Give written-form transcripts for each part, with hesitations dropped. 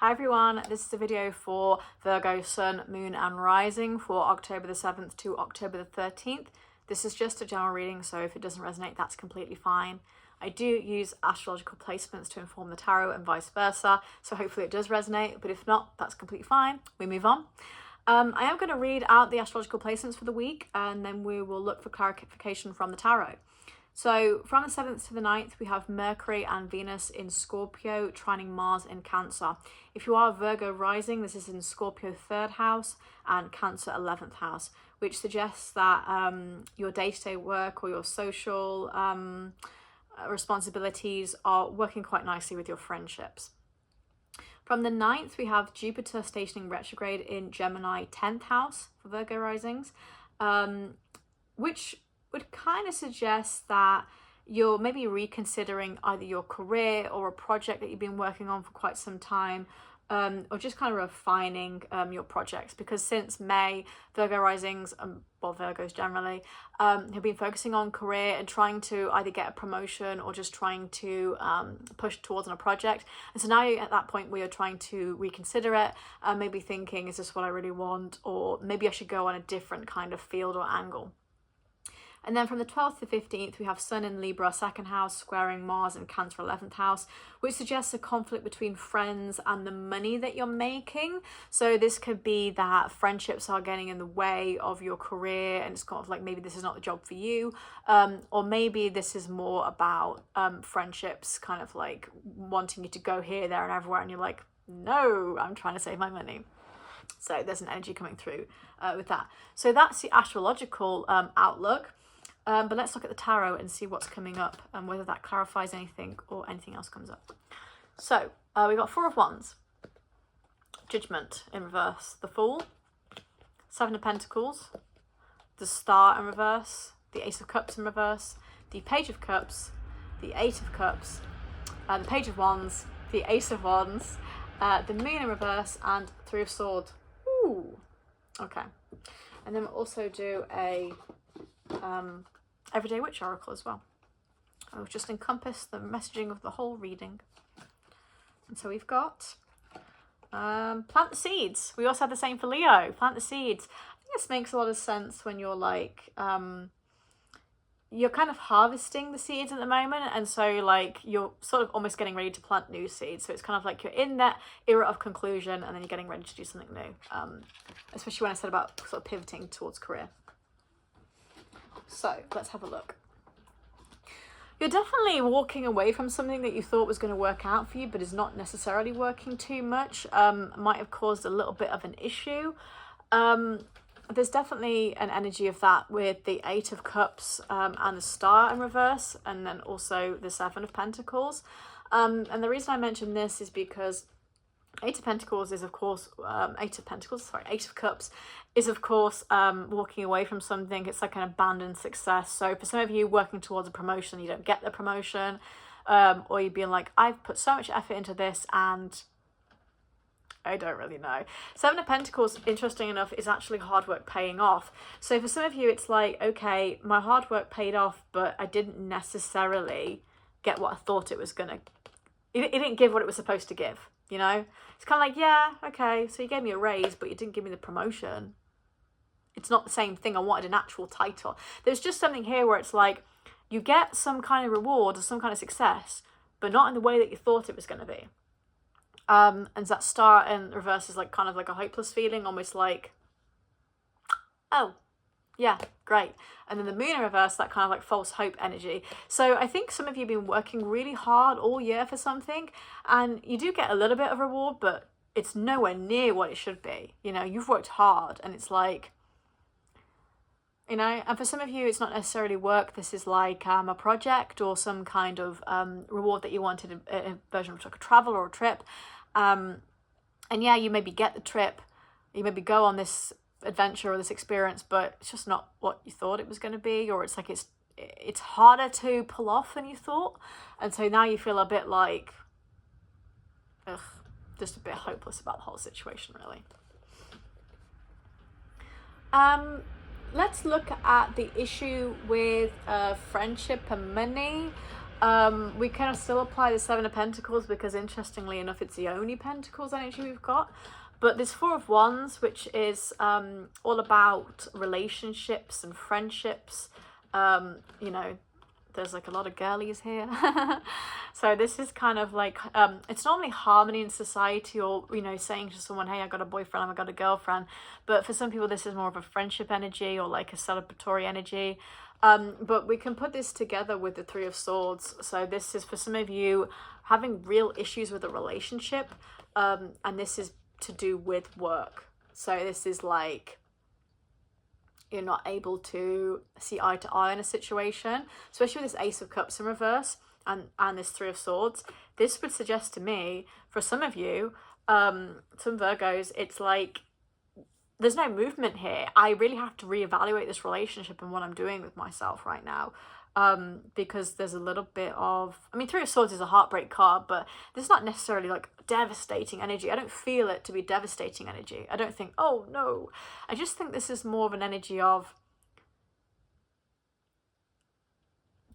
Hi everyone, this is a video for Virgo Sun, Moon and Rising for October the 7th to October the 13th. This is just a general reading, so if it doesn't resonate, that's completely fine. I do use astrological placements to inform the tarot and vice versa, so hopefully it does resonate, but if not, that's completely fine. We move on. I am going to read out the astrological placements for the week, and then we will look for clarification from the tarot. So from the 7th to the 9th, we have Mercury and Venus in Scorpio, trining Mars in Cancer. If you are Virgo rising, this is in Scorpio 3rd house and Cancer 11th house, which suggests that your day-to-day work or your social responsibilities are working quite nicely with your friendships. From the 9th, we have Jupiter stationing retrograde in Gemini 10th house for Virgo risings, which would kind of suggest that you're maybe reconsidering either your career or a project that you've been working on for quite some time, or just kind of refining your projects, because since May, Virgo risings, well, Virgos generally, have been focusing on career and trying to either get a promotion or just trying to push towards on a project. And so now you're at that point where you're trying to reconsider it, maybe thinking, is this what I really want? Or maybe I should go on a different kind of field or angle. And then from the 12th to 15th, we have Sun in Libra 2nd house, squaring Mars in Cancer 11th house, which suggests a conflict between friends and the money that you're making. So this could be that friendships are getting in the way of your career, and it's kind of like maybe this is not the job for you. Or maybe this is more about friendships kind of like wanting you to go here, there and everywhere, and you're like, no, I'm trying to save my money. So there's an energy coming through with that. So that's the astrological outlook. But let's look at the tarot and see what's coming up and whether that clarifies anything or anything else comes up. So we got Four of Wands, Judgment in reverse, the Fool, Seven of Pentacles, the Star in reverse, the Ace of Cups in reverse, the Page of Cups, the Eight of Cups, the Page of Wands, the Ace of Wands, the Moon in reverse, and Three of Swords. Ooh, okay. And then we'll also do a Everyday Witch Oracle as well. I'll just encompass the messaging of the whole reading. And so we've got plant the seeds. We also had the same for Leo, plant the seeds. I think this makes a lot of sense when you're like, you're kind of harvesting the seeds at the moment, and so like you're sort of almost getting ready to plant new seeds. So it's kind of like you're in that era of conclusion and then you're getting ready to do something new, especially when I said about sort of pivoting towards career. So let's have a look. You're definitely walking away from something that you thought was going to work out for you, but is not necessarily working too much. Might have caused a little bit of an issue. There's definitely an energy of that with the Eight of Cups and the Star in reverse, and then also the Seven of Pentacles. And the reason I mention this is because Eight of Pentacles is, of course, Eight of Cups is, of course, walking away from something. It's like an abandoned success. So for some of you working towards a promotion, you don't get the promotion, or you've been like, I've put so much effort into this and I don't really know. Seven of Pentacles, interesting enough, is actually hard work paying off. So for some of you, it's like, okay, my hard work paid off, but I didn't necessarily get what I thought it was going to. It didn't give what it was supposed to give. You know, it's kind of like, yeah, okay, so you gave me a raise, but you didn't give me the promotion. It's not the same thing. I wanted an actual title. There's just something here where it's like, you get some kind of reward or some kind of success, but not in the way that you thought it was going to be. And that Star in reverse is like kind of like a hopeless feeling, almost like, oh, yeah, great. And then the Moon in reverse, that kind of like false hope energy. So I think some of you have been working really hard all year for something, and you do get a little bit of reward, but it's nowhere near what it should be. You know, you've worked hard, and it's like, you know, and for some of you, it's not necessarily work. This is like a project or some kind of reward that you wanted, a version of like a travel or a trip. And yeah, you maybe get the trip, you maybe go on this adventure or this experience, but it's just not what you thought it was going to be, or it's like it's harder to pull off than you thought, and so now you feel a bit like, ugh, just a bit hopeless about the whole situation, really. Let's look at the issue with friendship and money. We can still apply the Seven of Pentacles because, interestingly enough, it's the only Pentacles energy we've got. But this Four of Wands, which is all about relationships and friendships, you know, there's like a lot of girlies here. So this is kind of like, it's normally harmony in society, or, you know, saying to someone, hey, I got a boyfriend, I got a girlfriend. But for some people, this is more of a friendship energy or like a celebratory energy. But we can put this together with the Three of Swords. So this is for some of you having real issues with a relationship. And this is to do with work. So this is like, you're not able to see eye to eye in a situation, especially with this Ace of Cups in reverse and this Three of Swords. This would suggest to me, for some of you, some Virgos, it's like there's no movement here. I really have to reevaluate this relationship and what I'm doing with myself right now. Because there's a little bit of, I mean, Three of Swords is a heartbreak card, but this is not necessarily like devastating energy. I don't feel it to be devastating energy. I don't think, oh no. I just think this is more of an energy of,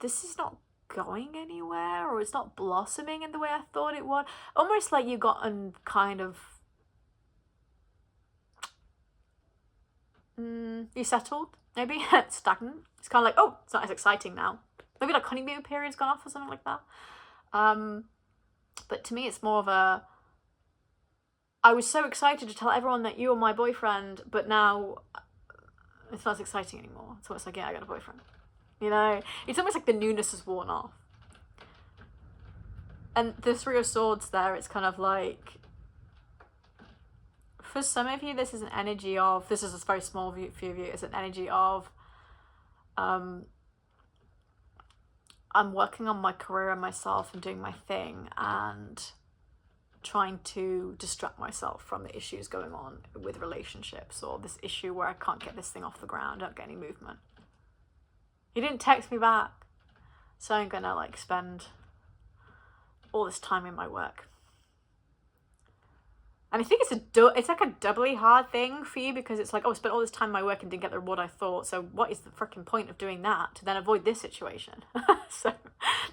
this is not going anywhere, or it's not blossoming in the way I thought it would. Almost like you got kind of, you settled, maybe. Stagnant. It's kind of like, oh, it's not as exciting now. Maybe like honeymoon period's gone off or something like that. But to me, it's more of a, I was so excited to tell everyone that you were my boyfriend, but now it's not as exciting anymore. It's almost like, yeah, I got a boyfriend. You know, it's almost like the newness has worn off. And the Three of Swords there, it's kind of like, for some of you, this is an energy of, this is a very small view of you, it's an energy of, I'm working on my career and myself and doing my thing and trying to distract myself from the issues going on with relationships, or this issue where I can't get this thing off the ground, I don't get any movement. You didn't text me back, so I'm gonna like spend all this time in my work. And I think it's like a doubly hard thing for you, because it's like, oh, I spent all this time in my work and didn't get the reward I thought, so what is the freaking point of doing that to then avoid this situation? So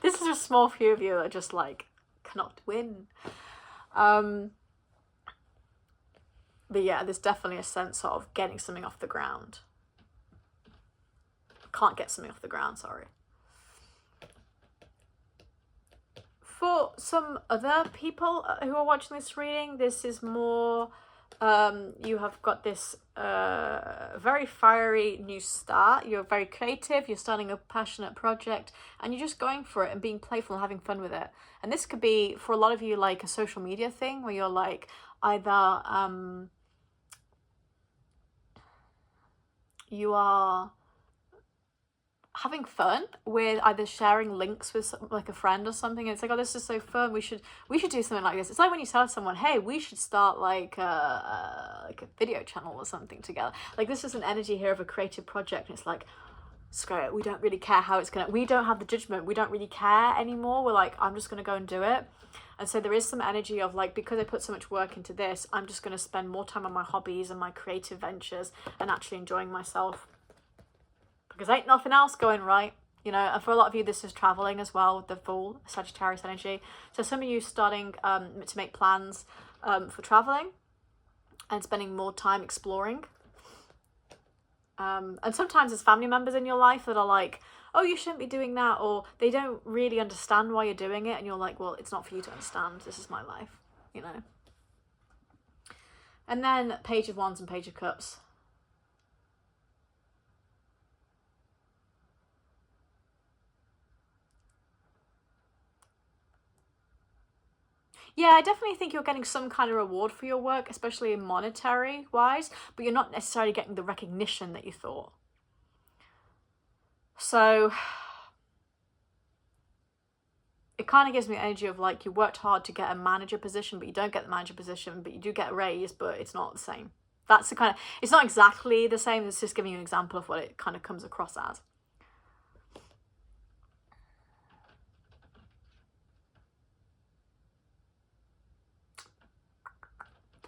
this is a small few of you that just like cannot win. But yeah, there's definitely a sense of getting something off the ground. Can't get something off the ground, sorry. For some other people who are watching this reading, this is more, you have got this very fiery new start. You're very creative, you're starting a passionate project, and you're just going for it and being playful and having fun with it. And this could be, for a lot of you, like a social media thing where you're like, either you are having fun with either sharing links with like a friend or something, and it's like, oh, this is so fun, we should do something like this. It's like when you tell someone, hey, we should start like a video channel or something together. Like, this is an energy here of a creative project, and it's like, screw it, we don't really care how it's gonna, we don't have the judgment, we don't really care anymore, we're like, I'm just gonna go and do it. And so there is some energy of like, because I put so much work into this, I'm just gonna spend more time on my hobbies and my creative ventures and actually enjoying myself, because ain't nothing else going right, you know. And for a lot of you, this is traveling as well with the full Sagittarius energy. So some of you starting to make plans for traveling and spending more time exploring. And sometimes there's family members in your life that are like, oh, you shouldn't be doing that, or they don't really understand why you're doing it, and you're like, well, it's not for you to understand, this is my life, you know. And then Page of Wands and Page of Cups. Yeah, I definitely think you're getting some kind of reward for your work, especially monetary wise, but you're not necessarily getting the recognition that you thought. So it kind of gives me energy of like, you worked hard to get a manager position, but you don't get the manager position, but you do get a raise, but it's not the same. That's the kind of, it's not exactly the same, it's just giving you an example of what it kind of comes across as.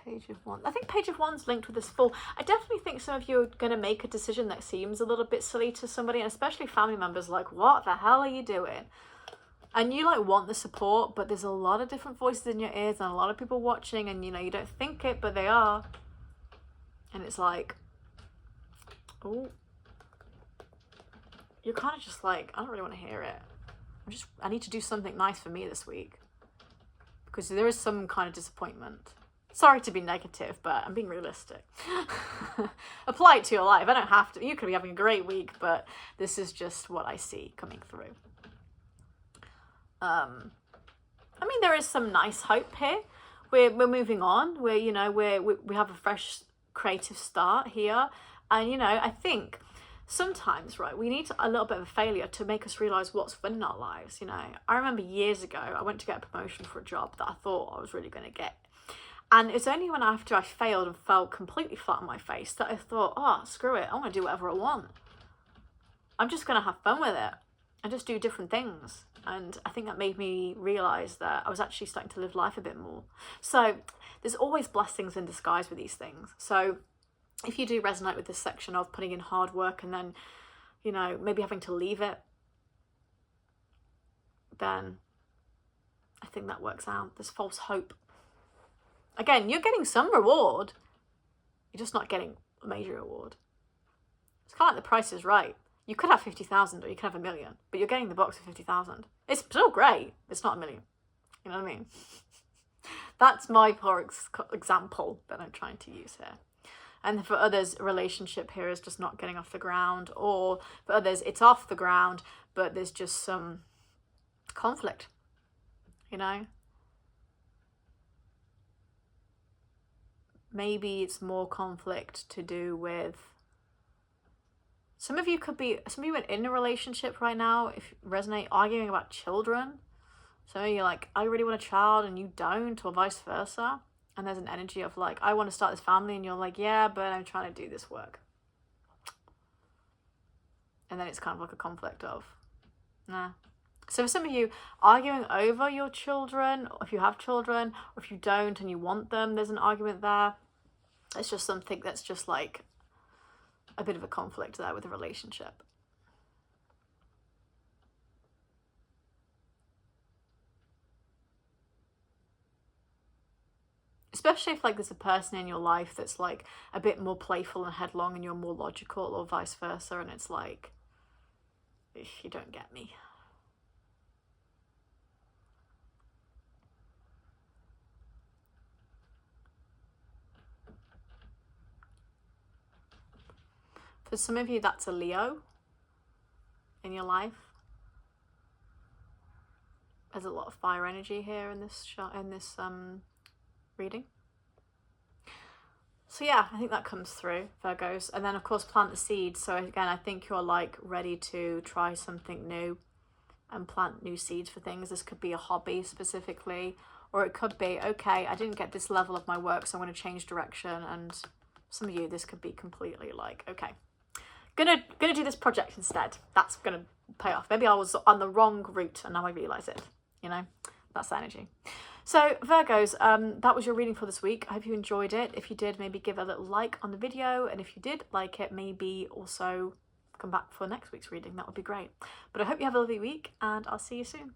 Page of Wands. I think Page of Wands linked with this Fool. I definitely think some of you are going to make a decision that seems a little bit silly to somebody, and especially family members, like, what the hell are you doing? And you like want the support, but there's a lot of different voices in your ears and a lot of people watching, and you know, you don't think it, but they are. And it's like, oh, you're kind of just like, I don't really want to hear it. I need to do something nice for me this week, because there is some kind of disappointment. Sorry to be negative, but I'm being realistic. Apply it to your life. I don't have to. You could be having a great week, but this is just what I see coming through. I mean, there is some nice hope here. We're moving on. We have a fresh creative start here, and you know, I think sometimes, right, we need a little bit of a failure to make us realize what's fun in our lives. You know, I remember years ago I went to get a promotion for a job that I thought I was really going to get, and it's only when after I failed and fell completely flat on my face that I thought, oh, screw it, I want to do whatever I want. I'm just going to have fun with it and just do different things. And I think that made me realize that I was actually starting to live life a bit more. So there's always blessings in disguise with these things. So if you do resonate with this section of putting in hard work and then, you know, maybe having to leave it, then I think that works out. There's false hope. Again, you're getting some reward. You're just not getting a major reward. It's kind of like The Price is Right. You could have 50,000 or you could have 1 million, but you're getting the box for 50,000. It's still great. It's not 1 million. You know what I mean? That's my poor example that I'm trying to use here. And for others, a relationship here is just not getting off the ground, or for others, it's off the ground, but there's just some conflict, you know? Maybe it's more conflict to do with, some of you are in a relationship right now, if you resonate, arguing about children. So you're like, I really want a child and you don't, or vice versa. And there's an energy of like, I want to start this family, and you're like, yeah, but I'm trying to do this work. And then it's kind of like a conflict of, nah. So for some of you, arguing over your children, or if you have children, or if you don't and you want them, there's an argument there. It's just something that's just like a bit of a conflict there with a relationship. Especially if like there's a person in your life that's like a bit more playful and headlong and you're more logical, or vice versa, and it's like, you don't get me. For some of you, that's a Leo in your life. There's a lot of fire energy here in this reading. So yeah, I think that comes through, Virgos. And then of course plant the seeds. So again, I think you're like ready to try something new and plant new seeds for things. This could be a hobby specifically, or it could be, okay, I didn't get this level of my work, so I'm going to change direction. And some of you, this could be completely like, okay, gonna do this project instead. That's gonna pay off. Maybe I was on the wrong route and now I realize it, you know. That's the energy. So Virgos, that was your reading for this week. I hope you enjoyed it. If you did, maybe give a little like on the video, and if you did like it, maybe also come back for next week's reading. That would be great. But I hope you have a lovely week, and I'll see you soon.